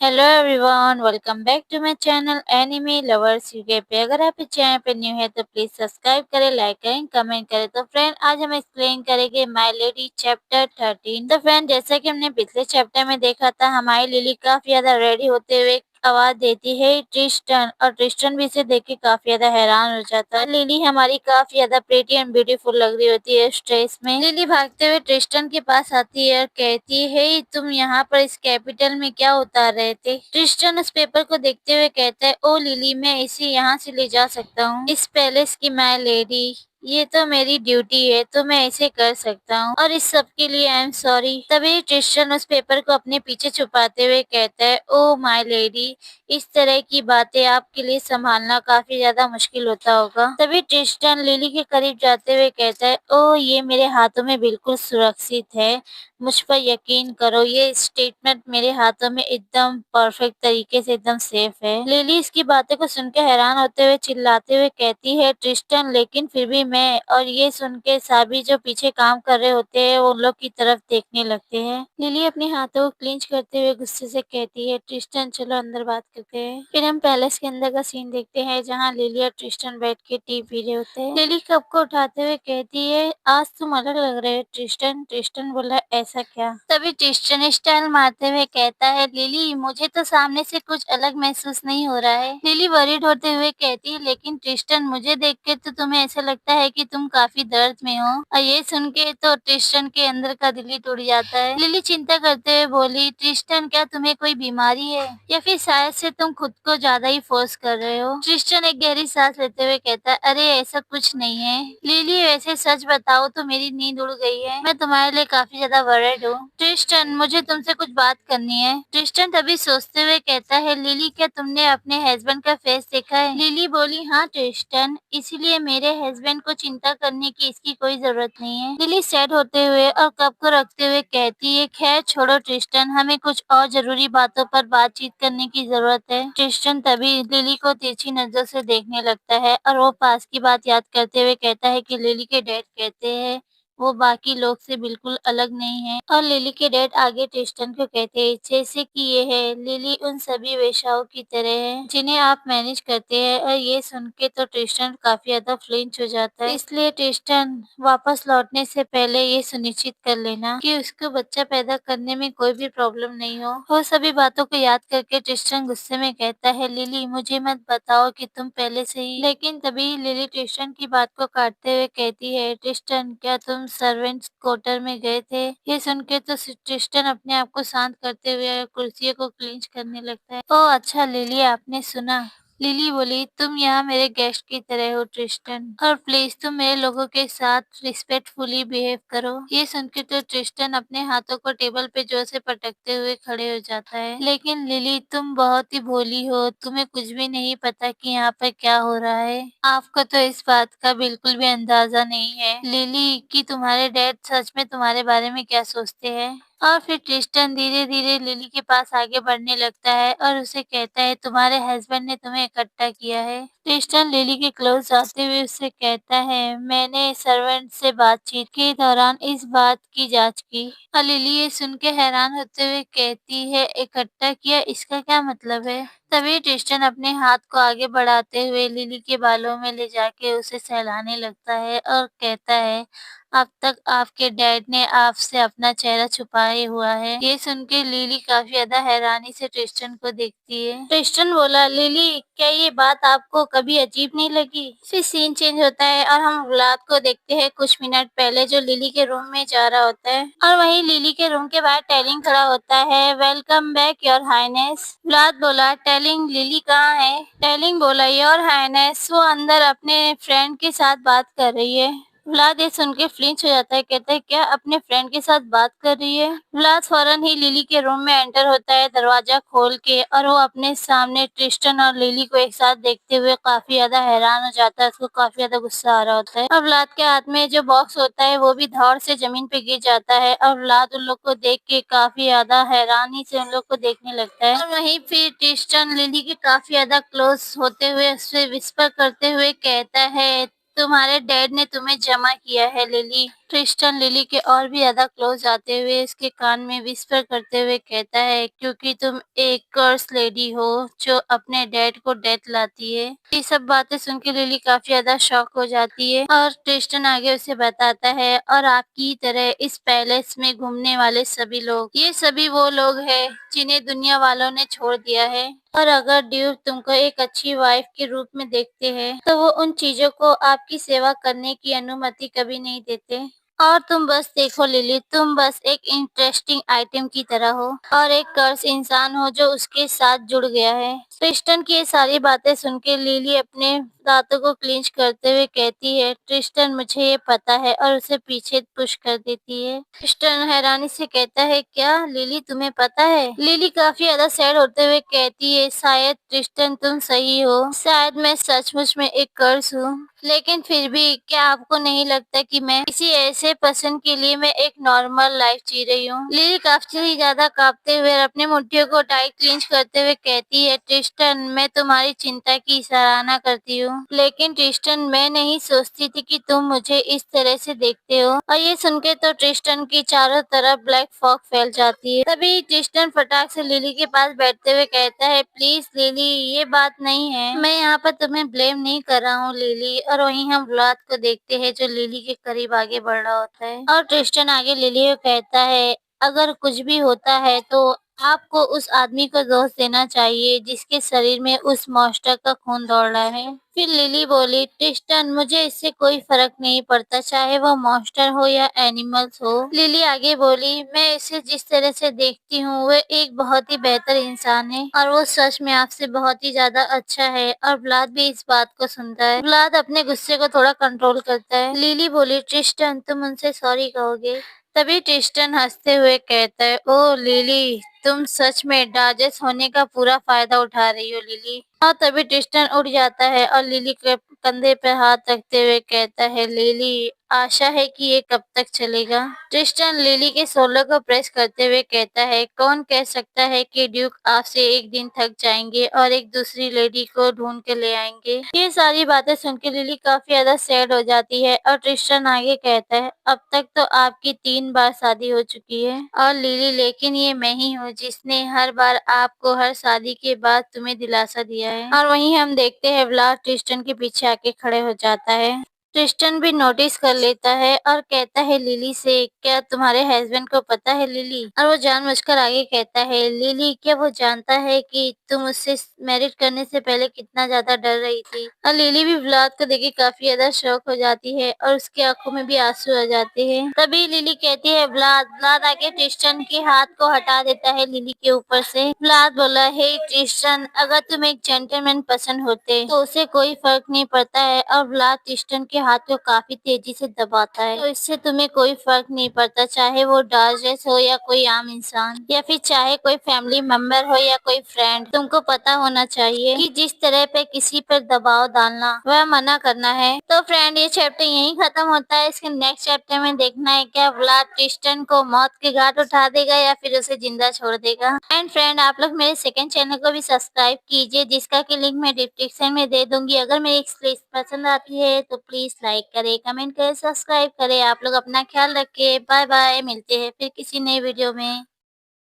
Hello everyone, welcome back to my channel anime lovers UK पे। अगर आप इस चैनल पे न्यू है तो प्लीज सब्सक्राइब करें, लाइक करें, कमेंट करें। तो फ्रेंड, आज हम एक्सप्लेन करेंगे माय लेडी चैप्टर 13। तो फ्रेंड, जैसा कि हमने पिछले चैप्टर में देखा था, हमारी लिली काफी ज्यादा रेडी होते हुए आवाज देती है ट्रिस्टन, और ट्रिस्टन भी इसे देख के काफी ज्यादा हैरान हो जाता है। लिली हमारी काफी ज्यादा प्रेटी एंड ब्यूटीफुल लग रही होती है स्ट्रेस में। लिली भागते हुए ट्रिस्टन के पास आती है और कहती है, तुम यहाँ पर इस कैपिटल में क्या उतार रहे थे? ट्रिस्टन उस पेपर को देखते हुए कहता है, ओ लिली, मैं इसे यहाँ से ले जा सकता हूँ, इस पैलेस की माय लेडी। ये तो मेरी ड्यूटी है, तो मैं इसे कर सकता हूँ, और इस सब के लिए आई एम सॉरी। तभी ट्रिस्टन उस पेपर को अपने पीछे छुपाते हुए कहता है, ओ माय लेडी, इस तरह की बातें आपके लिए संभालना काफी ज्यादा मुश्किल होता होगा। तभी ट्रिस्टन लिली के करीब जाते हुए कहता है, ओ ये मेरे हाथों में बिल्कुल सुरक्षित है, मुझ पर यकीन करो, ये स्टेटमेंट मेरे हाथों में एकदम परफेक्ट तरीके से एकदम सेफ है। लिली इसकी बातें को सुनकर हैरान होते हुए चिल्लाते हुए कहती है, ट्रिस्टन, लेकिन फिर भी मैं। और ये सुन के सभी जो पीछे काम कर रहे होते हैं वो उन लोग की तरफ देखने लगते हैं। लिली अपने हाथों को क्लिंच करते हुए गुस्से से कहती है, ट्रिस्टन, चलो अंदर बात करते हैं। फिर हम पैलेस के अंदर का सीन देखते हैं, जहाँ लिली और ट्रिस्टन बैठ के टी पी रहे होते हैं। लिली कप को उठाते हुए कहती है, आज तुम अलग लग रहे हो ट्रिस्टन। ट्रिस्टन बोला, ऐसा क्या? तभी ट्रिस्टन स्टाइल मारते हुए कहता है, लिली, मुझे तो सामने से कुछ अलग महसूस नहीं हो रहा है। लिली वरीड होते हुए कहती है, लेकिन ट्रिस्टन, मुझे देख के तो तुम्हें ऐसा लगता है कि तुम काफी दर्द में हो। और ये सुन के तो ट्रिस्टन के अंदर का दिल ही टूट जाता है। लिली चिंता करते हुए बोली, ट्रिस्टन, क्या तुम्हें कोई बीमारी है, या फिर शायद से तुम खुद को ज्यादा ही फोर्स कर रहे हो? ट्रिस्टन एक गहरी सांस लेते हुए कहता है, अरे ऐसा कुछ नहीं है लिली, वैसे सच बताओ तो मेरी नींद उड़ गई है, मैं तुम्हारे लिए काफी ज्यादा वरिड हूँ। ट्रिस्टन, मुझे तुमसे कुछ बात करनी है। ट्रिस्टन तभी सोचते हुए कहता है, लिली, क्या तुमने अपने हस्बैंड का फेस देखा है? लिली बोली, हाँ ट्रिस्टन, इसीलिए मेरे हस्बैंड को चिंता करने की इसकी कोई जरूरत नहीं है। लिली सैड होते हुए और कप को रखते हुए कहती है, खैर छोड़ो ट्रिस्टन, हमें कुछ और जरूरी बातों पर बातचीत करने की जरूरत है। ट्रिस्टन तभी लिली को तिरछी नजर से देखने लगता है, और वो पास की बात याद करते हुए कहता है कि लिली के डैड कहते हैं वो बाकी लोग से बिल्कुल अलग नहीं है। और लिली के डैड आगे ट्रिस्टन को कहते हैं, जैसे कि ये है, लिली उन सभी वेश्याओं की तरह है जिन्हें आप मैनेज करते हैं। और ये सुन के तो ट्रिस्टन काफी ज्यादा फ्लिंच हो जाता है। इसलिए ट्रिस्टन, वापस लौटने से पहले ये सुनिश्चित कर लेना कि उसको बच्चा पैदा करने में कोई भी प्रॉब्लम नहीं हो। वो सभी बातों को याद करके ट्रिस्टन गुस्से में कहता है, लिली, मुझे मत बताओ कि तुम पहले से ही। लेकिन तभी लिली ट्रिस्टन की बात को काटते हुए कहती है, ट्रिस्टन, क्या तुम सर्वेंट्स क्वार्टर में गए थे? ये सुन के तो ट्रिस्टन अपने आप को शांत करते हुए कुर्सियों को क्लिंच करने लगता है। ओह अच्छा लिली, आपने सुना? लिली बोली, तुम यहाँ मेरे गेस्ट की तरह हो ट्रिस्टन, और प्लीज तुम मेरे लोगों के साथ रिस्पेक्टफुली बिहेव करो। ये सुन के तो ट्रिस्टन अपने हाथों को टेबल पे जोर से पटकते हुए खड़े हो जाता है। लेकिन लिली, तुम बहुत ही भोली हो, तुम्हें कुछ भी नहीं पता कि यहाँ पर क्या हो रहा है। आपको तो इस बात का बिल्कुल भी अंदाजा नहीं है लिली कि तुम्हारे डैड सच में तुम्हारे बारे में क्या सोचते हैं। और फिर ट्रिस्टन धीरे धीरे लिली के पास आगे बढ़ने लगता है और उसे कहता है, तुम्हारे हस्बैंड ने तुम्हें इकट्ठा किया है। ट्रिस्टन लिली के क्लोज जाते हुए उससे कहता है, मैंने सर्वेंट से बातचीत के दौरान इस बात की जांच की। और लिली ये सुन के हैरान होते हुए कहती है, इकट्ठा किया, इसका क्या मतलब है? तभी ट्रिस्टन अपने हाथ को आगे बढ़ाते हुए लिली के बालों में ले जाके उसे सहलाने लगता है और कहता है, अब तक आपके डैड ने आपसे अपना चेहरा छुपाए हुआ है। ये सुन के लिली काफी ज्यादा हैरानी से ट्रिस्टन को देखती है। ट्रिस्टन बोला, लिली, क्या ये बात आपको कभी अजीब नहीं लगी? फिर सीन चेंज होता है और हम व्लाद को देखते हैं कुछ मिनट पहले, जो लिली के रूम में जा रहा होता है, और वहीं लिली के रूम के बाहर टेलिंग खड़ा होता है। Welcome back your highness. Vlad बोला, टेलिंग, लिली कहाँ है? टेलिंग बोला, योर हाइनेस, वो अंदर अपने फ्रेंड के साथ बात कर रही है। व्लाद ये सुन के फ्लिंच हो जाता है, कहता है, क्या अपने फ्रेंड के साथ बात कर रही है? व्लाद फौरन ही लिली के रूम में एंटर होता है दरवाजा खोल के, और वो अपने सामने ट्रिस्टन और लिली को एक साथ देखते हुए काफी ज्यादा हैरान हो जाता है। उसको काफी ज्यादा गुस्सा आ रहा होता है, और व्लाद के हाथ में जो बॉक्स होता है वो भी धौड़ से जमीन पे गिर जाता है, और व्लाद उन लोग को देख के काफी ज्यादा हैरानी से उन लोग को देखने लगता है। और वहीं फिर ट्रिस्टन लिली के काफी ज्यादा क्लोज होते हुए उससे विस्पर करते हुए कहता है, तुम्हारे डैड ने तुम्हें जमा किया है लिली। ट्रिस्टन लिली के और भी ज्यादा क्लोज आते हुए इसके कान में विस्पर करते हुए कहता है, क्योंकि तुम एक कर्स लेडी हो जो अपने डैड को डेथ लाती है। ये सब बातें सुन के लिली काफी ज्यादा शॉक हो जाती है और ट्रिस्टन आगे उसे बताता है, और आपकी तरह इस पैलेस में घूमने वाले सभी लोग, ये सभी वो लोग हैं जिन्हें दुनिया वालों ने छोड़ दिया है। और अगर ड्यूक तुमको एक अच्छी वाइफ के रूप में देखते हैं तो वो उन चीजों को आपकी सेवा करने की अनुमति कभी नहीं देते। और तुम बस देखो लिली, तुम बस एक इंटरेस्टिंग आइटम की तरह हो और एक कर्स इंसान हो जो उसके साथ जुड़ गया है। ट्रिस्टन की ये सारी बातें सुन के लिली अपने दांतों को क्लिंच करते हुए कहती है, ट्रिस्टन मुझे ये पता है, और उसे पीछे पुश कर देती है। ट्रिस्टन हैरानी से कहता है, क्या लिली तुम्हें पता है? लिली काफी ज्यादा सैड होते हुए कहती है, शायद ट्रिस्टन तुम सही हो, शायद मैं सचमुच में एक कर्स हूँ, लेकिन फिर भी क्या आपको नहीं लगता कि मैं किसी ऐसे पर्सन के लिए मैं एक नॉर्मल लाइफ जी रही हूँ? लिली काफी ज्यादा कांपते हुए और अपने मुट्ठियों को टाइट क्लिंच करते हुए कहती है, ट्रिस्टन मैं तुम्हारी चिंता की सराहना करती हूँ, लेकिन ट्रिस्टन मैं नहीं सोचती थी कि तुम मुझे इस तरह से देखते हो। और ये सुन के तो ट्रिस्टन की चारों तरफ ब्लैक फॉग फैल जाती है। तभी ट्रिस्टन फटाक से लिली के पास बैठते हुए कहता है, प्लीज लिली ये बात नहीं है, मैं यहाँ पर तुम्हें ब्लेम नहीं कर रहा हूँ लिली। और वहीं हम व्लाद को देखते हैं जो लिली के करीब आगे बढ़ रहा होता है और ट्रिस्टन आगे लिली को कहता है, अगर कुछ भी होता है तो आपको उस आदमी को दोष देना चाहिए जिसके शरीर में उस मॉन्स्टर का खून दौड़ रहा है। फिर लिली बोली, ट्रिस्टन मुझे इससे कोई फर्क नहीं पड़ता, चाहे वो मॉन्स्टर हो या एनिमल्स हो। लिली आगे बोली, मैं इसे जिस तरह से देखती हूँ वो एक बहुत ही बेहतर इंसान है और वो सच में आपसे बहुत ही ज्यादा अच्छा है। और व्लाद भी इस बात को सुनता है। व्लाद अपने गुस्से को थोड़ा कंट्रोल करता है। लिली बोली, ट्रिस्टन तुम उनसे सॉरी कहोगे? तभी ट्रिस्टन हंसते हुए कहता है, ओ लिली तुम सच में डाजेस होने का पूरा फायदा उठा रही हो लिली। और तभी ट्रिस्टन उठ जाता है और लिली के कंधे पर हाथ रखते हुए कहता है, लिली आशा है कि ये कब तक चलेगा? ट्रिस्टन लिली के शोल्डर को प्रेस करते हुए कहता है, कौन कह सकता है कि ड्यूक आपसे एक दिन थक जाएंगे और एक दूसरी लेडी को ढूंढ के ले आएंगे। ये सारी बातें सुन के लिली काफी ज्यादा सैड हो जाती है और ट्रिस्टन आगे कहता है, अब तक तो आपकी 3 बार शादी हो चुकी है और लिली, लेकिन ये मैं ही हूँ जिसने हर बार आपको हर शादी के बाद तुम्हें दिलासा दिया है। और वहीं हम देखते हैं व्लाद ट्रिस्टन के पीछे आके खड़े हो जाता है। ट्रिस्टन भी नोटिस कर लेता है और कहता है लिली से, क्या तुम्हारे हस्बैंड को पता है लिली? और वो जानबूझकर आगे कहता है, लिली क्या वो जानता है कि तुम उससे मैरिज करने से पहले कितना ज्यादा डर रही थी? और लिली भी व्लाद को देख के काफी ज्यादा शॉक हो जाती है और उसकी आंखों में भी आंसू आ जाते हैं। तभी लिली कहती है, व्लाद। व्लाद आके ट्रिस्टन के हाथ को हटा देता है लिली के ऊपर से। व्लाद बोला, हे ट्रिस्टन अगर तुम एक जेंटलमैन पसंद होते तो उसे कोई फर्क नहीं पड़ता है। और व्लाद ट्रिस्टन के हाथ को काफी तेजी से दबाता है, तो इससे तुम्हें कोई फर्क नहीं पड़ता, चाहे वो डार्जेस हो या कोई आम इंसान या फिर चाहे कोई फैमिली मेंबर हो या कोई फ्रेंड। तुमको पता होना चाहिए कि जिस तरह पे किसी पर दबाव डालना वह मना करना है। तो फ्रेंड ये चैप्टर यहीं खत्म होता है। इसके नेक्स्ट चैप्टर में देखना है क्या व्लाद ट्रिस्टन को मौत के घाट उठा देगा या फिर उसे जिंदा छोड़ देगा। एंड फ्रेंड आप लोग मेरे सेकंड चैनल को भी सब्सक्राइब कीजिए जिसका की लिंक मैं डिस्क्रिप्शन में दे दूंगी। अगर मेरी लिस्ट पसंद आती है तो प्लीज लाइक करें, कमेंट करें, सब्सक्राइब करें। आप लोग अपना ख्याल रखें। बाय बाय, मिलते हैं फिर किसी नए वीडियो में।